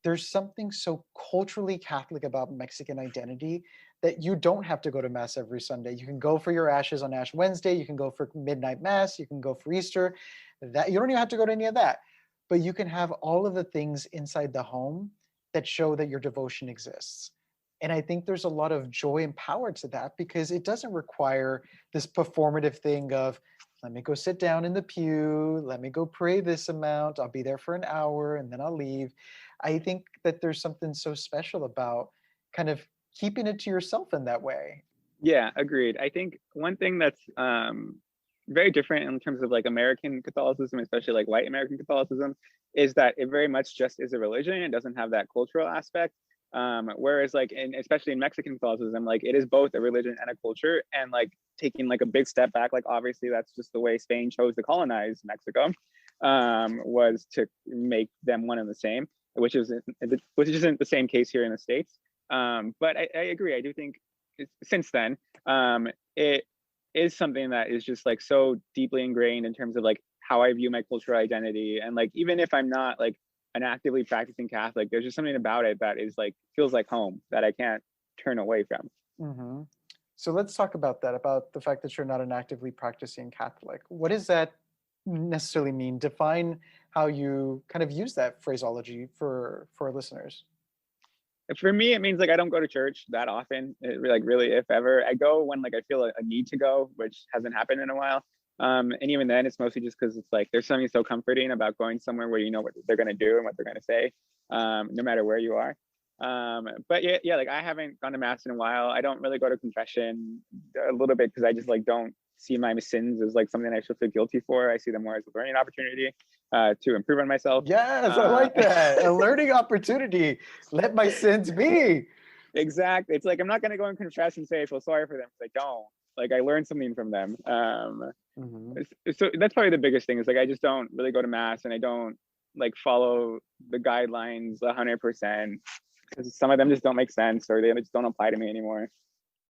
there's something so culturally Catholic about Mexican identity that you don't have to go to mass every Sunday. You can go for your ashes on Ash Wednesday, you can go for midnight mass, you can go for Easter. That you don't even have to go to any of that. But you can have all of the things inside the home that show that your devotion exists. And I think there's a lot of joy and power to that because it doesn't require this performative thing of, let me go sit down in the pew, let me go pray this amount, I'll be there for an hour and then I'll leave. I think that there's something so special about kind of keeping it to yourself in that way. Yeah, agreed. I think one thing that's very different in terms of like American Catholicism, especially like white American Catholicism, is that it very much just is a religion. It doesn't have that cultural aspect. Whereas like especially in Mexican Catholicism, like it is both a religion and a culture. And like taking like a big step back, like obviously that's just the way Spain chose to colonize Mexico, was to make them one and the same, which isn't the same case here in the States. But I agree. I do think since then, it is something that is just like so deeply ingrained in terms of like how I view my cultural identity. And like, even if I'm not like an actively practicing Catholic, there's just something about it that is like, feels like home that I can't turn away from. Mm-hmm. So let's talk about that, about the fact that you're not an actively practicing Catholic. What does that necessarily mean? Define how you kind of use that phraseology for listeners. For me, it means like I don't go to church that often. Like really, if ever, I go when like I feel a need to go, which hasn't happened in a while. And even then, it's mostly just because it's like there's something so comforting about going somewhere where you know what they're gonna do and what they're gonna say, no matter where you are. But yeah, like I haven't gone to mass in a while. I don't really go to confession a little bit because I just like don't see my sins as like something I should feel guilty for. I see them more as a learning opportunity to improve on myself. Yes, I like that. A learning opportunity. Let my sins be. Exactly. It's like I'm not gonna go and confess and say I feel sorry for them because I don't. Like I learned something from them. Mm-hmm. So that's probably the biggest thing is like I just don't really go to mass and I don't like follow the guidelines 100% because some of them just don't make sense or they just don't apply to me anymore.